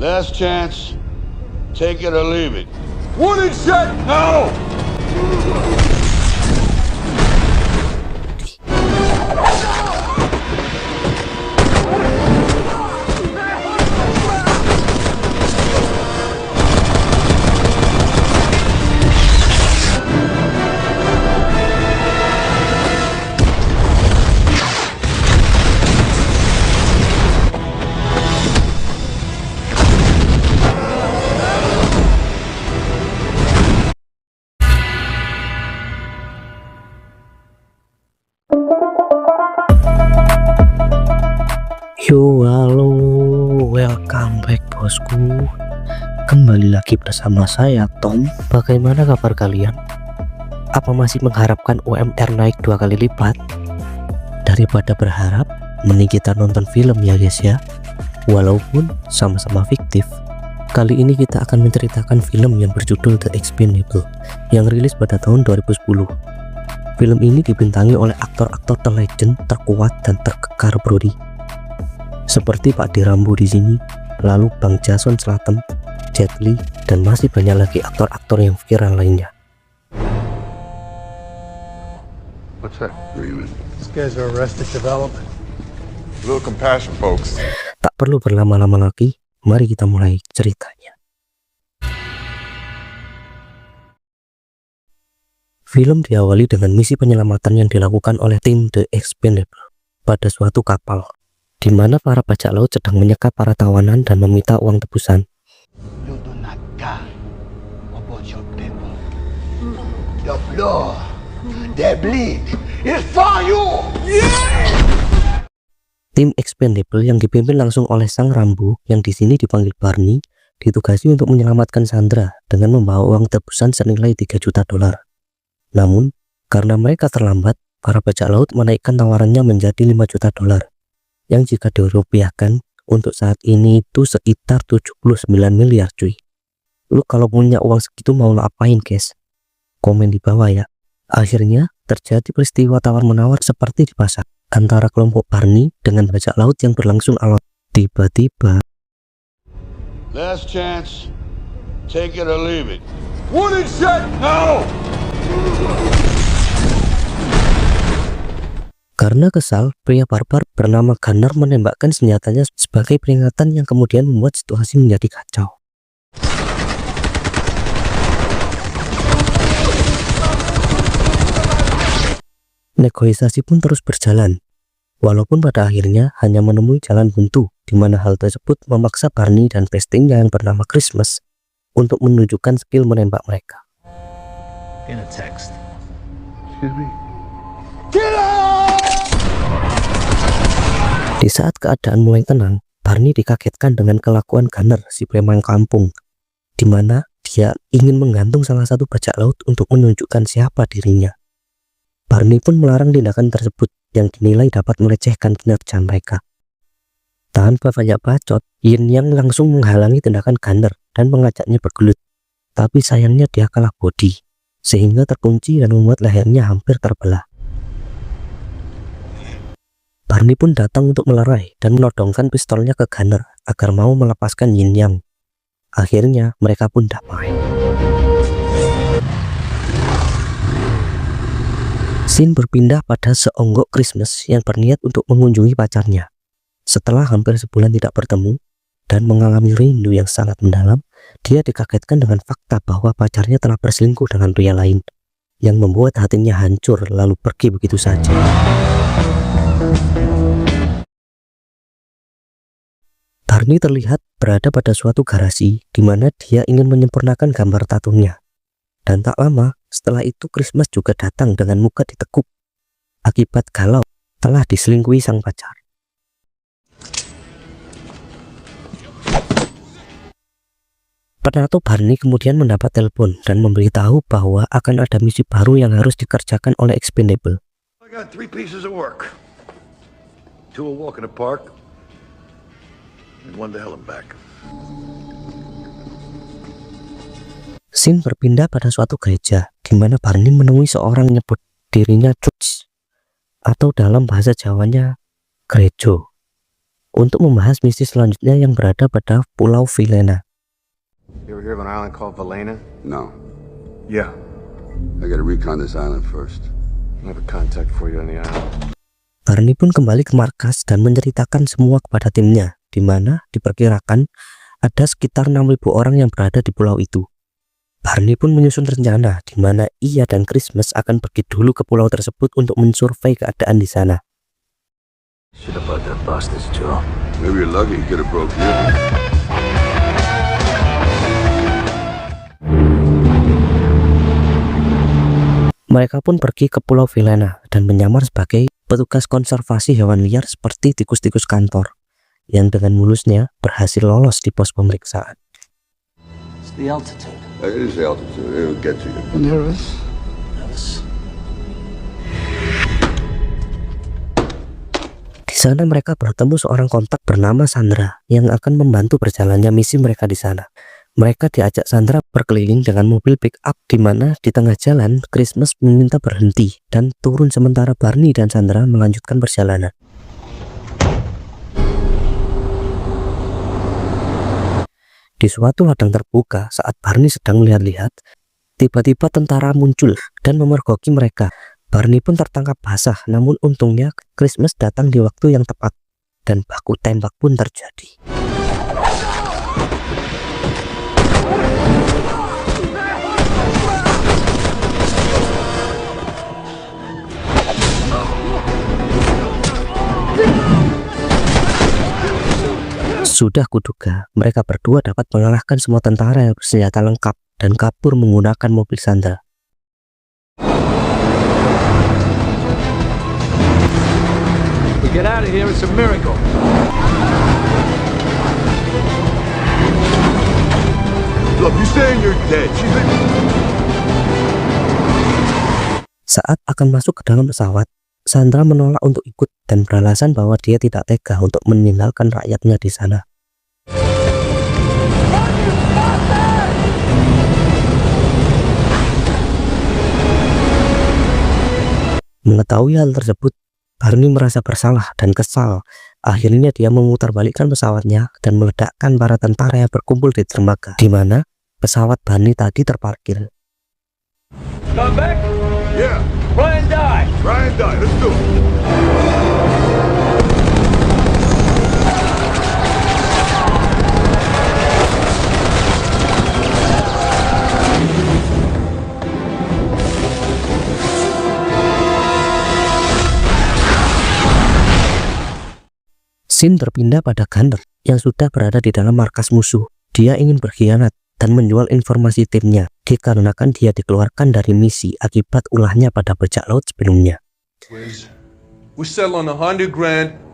Last chance. Take it or leave it. Warning shot now! Yo, halo, welcome back bosku. Kembali lagi bersama saya Tom. Bagaimana kabar kalian? Apa masih mengharapkan UMR naik 2 kali lipat? Daripada berharap, mending kita nonton film ya guys ya. Walaupun sama-sama fiktif, kali ini kita akan menceritakan film yang berjudul The Expendable yang rilis pada tahun 2010. Film ini dibintangi oleh aktor-aktor terlegend, terkuat dan terkekar Brody, seperti Pak D. Rambo di sini, lalu Bang Jason Statham, Jet Li, dan masih banyak lagi aktor-aktor yang viral lainnya. What's that? Raymond. These guys are Arrested Development. A little compassion, folks. Tak perlu berlama-lama lagi, mari kita mulai ceritanya. Film diawali dengan misi penyelamatan yang dilakukan oleh tim The Expendable pada suatu kapal, di mana para bajak laut sedang menyekap para tawanan dan meminta uang tebusan. Tim Expendable yang dipimpin langsung oleh sang Rambo yang di sini dipanggil Barney ditugasi untuk menyelamatkan Sandra dengan membawa uang tebusan senilai 3 juta dolar. Namun karena mereka terlambat, para bajak laut menaikkan tawarannya menjadi 5 juta dolar. Yang jika dirupiahkan untuk saat ini itu sekitar 79 miliar cuy. Lu kalau punya uang segitu mau ngapain guys? Komen di bawah ya. Akhirnya terjadi peristiwa tawar-menawar seperti di pasar antara kelompok Barney dengan bajak laut yang berlangsung alot. Tiba-tiba Last chance. Take it or leave it. Warning shot now! karena kesal, pria barbar bernama Gunnar menembakkan senjatanya sebagai peringatan yang kemudian membuat situasi menjadi kacau. Negosiasi pun terus berjalan, walaupun pada akhirnya hanya menemui jalan buntu, di mana hal tersebut memaksa Barney dan pestingnya yang bernama Christmas untuk menunjukkan skill menembak mereka. In a text. Excuse me? Di saat keadaan mulai tenang, Barney dikagetkan dengan kelakuan Gunnar, si preman kampung, di mana dia ingin menggantung salah satu bajak laut untuk menunjukkan siapa dirinya. Barney pun melarang tindakan tersebut yang dinilai dapat melecehkan kinerja mereka. Tanpa banyak bacot, Yin Yang langsung menghalangi tindakan Gunnar dan mengajaknya bergelut. Tapi sayangnya dia kalah body, sehingga terkunci dan membuat lehernya hampir terbelah. Barney pun datang untuk melerai dan menodongkan pistolnya ke Gunnar agar mau melepaskan Yin Yang. Akhirnya mereka pun damai. Scene berpindah pada seonggok Christmas yang berniat untuk mengunjungi pacarnya. Setelah hampir sebulan tidak bertemu dan mengalami rindu yang sangat mendalam, dia dikagetkan dengan fakta bahwa pacarnya telah berselingkuh dengan pria lain, yang membuat hatinya hancur lalu pergi begitu saja. Barney terlihat berada pada suatu garasi di mana dia ingin menyempurnakan gambar tatunya. Dan tak lama setelah itu Christmas juga datang dengan muka ditekuk akibat galau telah diselingkuhi sang pacar. Penato Barney kemudian mendapat telepon dan memberitahu bahwa akan ada misi baru yang harus dikerjakan oleh Expendable. I got 3 pieces of work. 2 a walk in the park, and 1 to hell and back. Scene berpindah pada suatu gereja di mana Barney menemui seorang yang menyebut dirinya Church atau dalam bahasa Jawanya gerejo. untuk membahas misi selanjutnya yang berada pada Pulau Vilhena. You ever hear of an island called Vilhena? No. Yeah. I gotta recon this island first. I have a contact for you on the island. Barney pun kembali ke markas dan menceritakan semua kepada timnya, di mana diperkirakan ada sekitar 6.000 orang yang berada di pulau itu. Barney pun menyusun rencana di mana ia dan Christmas akan pergi dulu ke pulau tersebut untuk mensurvei keadaan di sana. Should have bought that bastards, Joe. Maybe you're lucky you could have broke you. Mereka pun pergi ke Pulau Vilhena dan menyamar sebagai petugas konservasi hewan liar seperti tikus-tikus kantor, yang dengan mulusnya berhasil lolos di pos pemeriksaan. It's the altitude. It is the altitude. It'll get to you. Nervous? Di sana mereka bertemu seorang kontak bernama Sandra yang akan membantu berjalannya misi mereka di sana. Mereka diajak Sandra berkeliling dengan mobil pick up di mana di tengah jalan Christmas meminta berhenti dan turun sementara Barney dan Sandra melanjutkan perjalanan. Di suatu ladang terbuka saat Barney sedang melihat-lihat, tiba-tiba tentara muncul dan memergoki mereka. Barney pun tertangkap basah, namun untungnya Christmas datang di waktu yang tepat dan baku tembak pun terjadi. Sudah kuduga, mereka berdua dapat mengalahkan semua tentara yang bersenjata lengkap dan kabur menggunakan mobil Sandra. We get out of here, it's a miracle. Look, you saying you're dead. Saat akan masuk ke dalam pesawat, Sandra menolak untuk ikut dan beralasan bahwa dia tidak tega untuk meninggalkan rakyatnya di sana. Mengetahui hal tersebut, Barney merasa bersalah dan kesal. Akhirnya dia memutarbalikkan pesawatnya dan meledakkan para tentara yang berkumpul di dermaga, di mana pesawat Barney tadi terparkir. Come back? Yeah. Try and die. Try and die. Let's do it. Scene terpindah pada Gunner yang sudah berada di dalam markas musuh. Dia ingin berkhianat dan menjual informasi timnya dikarenakan dia dikeluarkan dari misi akibat ulahnya pada bajak laut sebelumnya. We settle on $100,000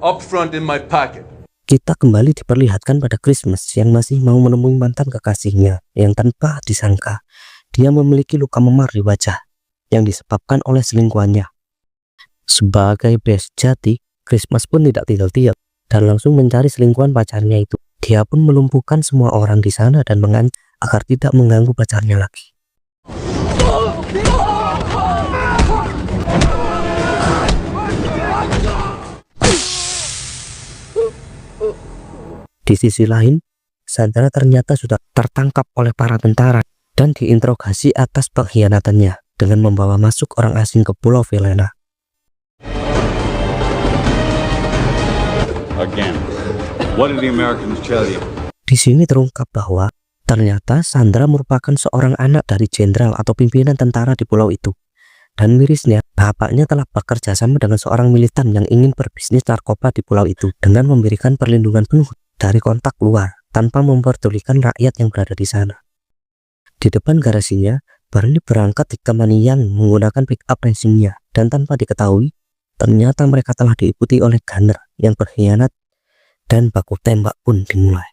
up front in my pocket. Kita kembali diperlihatkan pada Christmas yang masih mau menemui mantan kekasihnya yang tanpa disangka dia memiliki luka memar di wajah yang disebabkan oleh selingkuhannya. Sebagai best jati, Christmas pun tidak tinggal-tinggal dan langsung mencari selingkuhan pacarnya itu. Dia pun melumpuhkan semua orang di sana dan mengancam agar tidak mengganggu pacarnya lagi. Di sisi lain, Sandra ternyata sudah tertangkap oleh para tentara dan diinterogasi atas pengkhianatannya dengan membawa masuk orang asing ke Pulau Vilhena. Again, what did the Americans tell you? Di sini terungkap bahwa ternyata Sandra merupakan seorang anak dari jenderal atau pimpinan tentara di pulau itu. Dan mirisnya, bapaknya telah bekerja sama dengan seorang militan yang ingin berbisnis narkoba di pulau itu dengan memberikan perlindungan penuh dari kontak luar tanpa memperdulikan rakyat yang berada di sana. Di depan garasinya, Barney berangkat di Kemanian menggunakan pick-up racingnya dan tanpa diketahui, ternyata mereka telah diikuti oleh Gunner yang berkhianat dan baku tembak pun dimulai.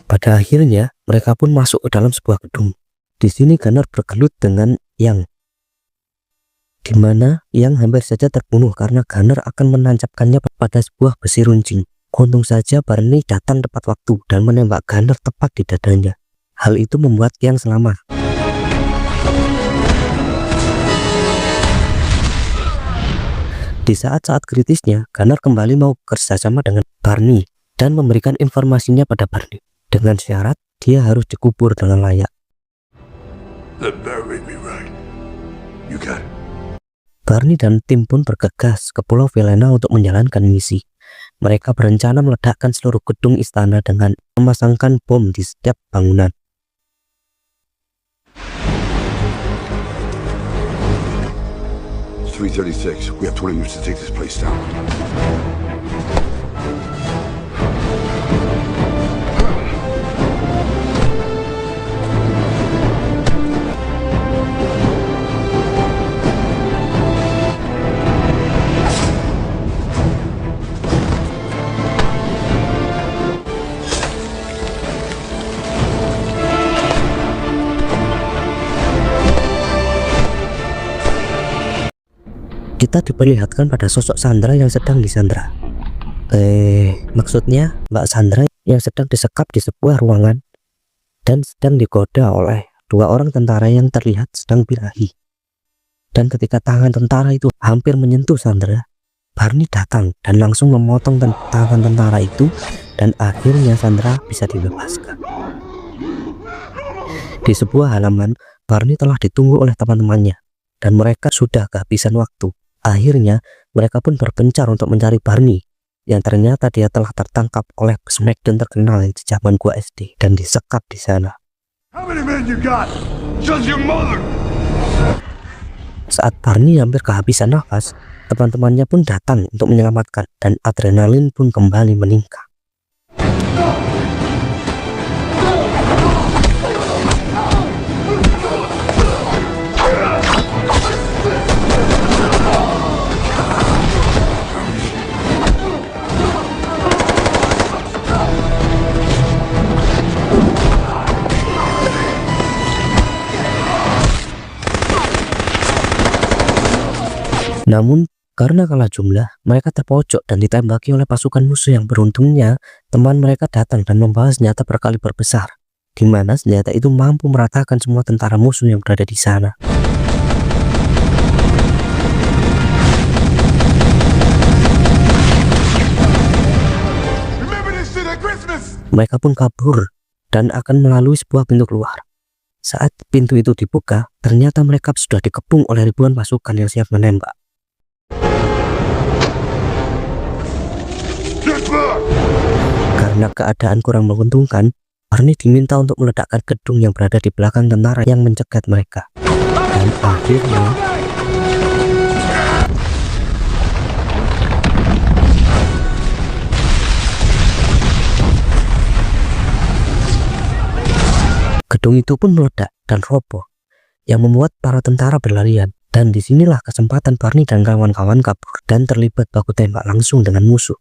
Pada akhirnya, mereka pun masuk ke dalam sebuah gedung. Di sini Gunner bergelut dengan Yang. di mana yang hampir saja terbunuh karena Gunner akan menancapkannya pada sebuah besi runcing. Untung saja Barney datang tepat waktu dan menembak Gunner tepat di dadanya. Hal itu membuat Yang selamat. Di saat-saat kritisnya, Gunner kembali mau bekerjasama dengan Barney dan memberikan informasinya pada Barney dengan syarat dia harus dikubur dengan layak. Then bury me right. You got it. Barney dan tim pun bergegas ke Pulau Velena untuk menjalankan misi. Mereka berencana meledakkan seluruh gedung istana dengan memasangkan bom di setiap bangunan. It's 3:36. We have 20 minutes to take this place down. Kita diperlihatkan pada sosok Sandra yang sedang disandra. Maksudnya Mbak Sandra yang sedang disekap di sebuah ruangan dan sedang digoda oleh dua orang tentara yang terlihat sedang birahi. Dan ketika tangan tentara itu hampir menyentuh Sandra, Barney datang dan langsung memotong tangan tentara itu dan akhirnya Sandra bisa dibebaskan. Di sebuah halaman, Barney telah ditunggu oleh teman-temannya dan mereka sudah kehabisan waktu. Akhirnya, mereka pun berpencar untuk mencari Barney, yang ternyata dia telah tertangkap oleh Smackdown terkenal di zaman gua SD dan disekap di sana. How many men you got? Just your mother. Saat Barney hampir kehabisan nafas, teman-temannya pun datang untuk menyelamatkan dan adrenalin pun kembali meningkat. Namun, karena kalah jumlah, mereka terpojok dan ditembaki oleh pasukan musuh yang beruntungnya teman mereka datang dan membawa senjata berkaliber besar, di mana senjata itu mampu meratakan semua tentara musuh yang berada di sana. Mereka pun kabur dan akan melalui sebuah pintu keluar. Saat pintu itu dibuka, ternyata mereka sudah dikepung oleh ribuan pasukan yang siap menembak. Karena keadaan kurang menguntungkan, Barney diminta untuk meledakkan gedung yang berada di belakang tentara yang mencegat mereka. Dan akhirnya gedung itu pun meledak dan roboh, yang membuat para tentara berlarian. Dan disinilah kesempatan Barney dan kawan-kawan kabur dan terlibat baku tembak langsung dengan musuh.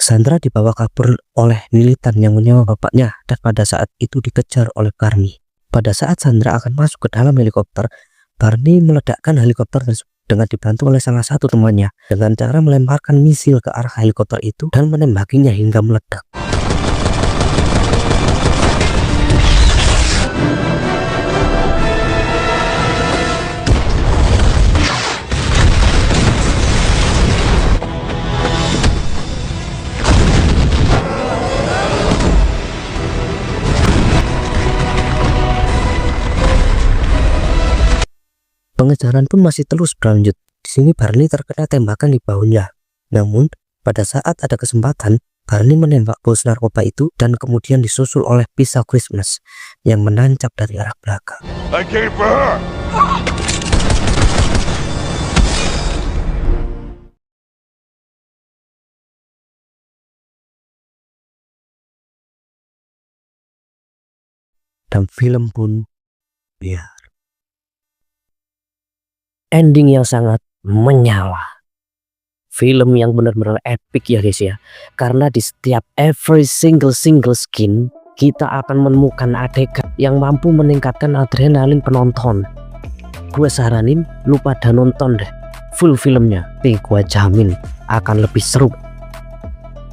Sandra dibawa kabur oleh militan yang menyewa bapaknya dan pada saat itu dikejar oleh Barney. Pada saat Sandra akan masuk ke dalam helikopter, Barney meledakkan helikopter tersebut dengan dibantu oleh salah satu temannya dengan cara melemparkan misil ke arah helikopter itu dan menembakinya hingga meledak. Pengejaran pun masih terus berlanjut. Di sini Barney terkena tembakan di bahunya. Namun, pada saat ada kesempatan, Barney menembak bos narkoba itu dan kemudian disusul oleh pisau Christmas yang menancap dari arah belakang. I came for her. Dan film pun biar. ending yang sangat menyala. Film yang benar-benar epic ya guys ya. Karena di setiap every single scene kita akan menemukan adegan yang mampu meningkatkan adrenalin penonton. Gue saranin lu pada nonton deh full filmnya, tapi gue jamin akan lebih seru.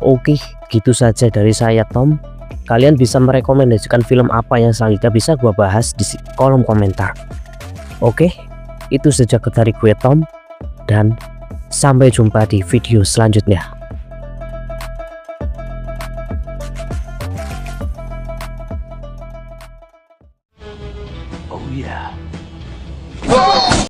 Oke, gitu saja dari saya Tom. Kalian bisa merekomendasikan film apa yang selanjutnya bisa gue bahas di kolom komentar. Oke, itu saja dari gue Tom, dan sampai jumpa di video selanjutnya.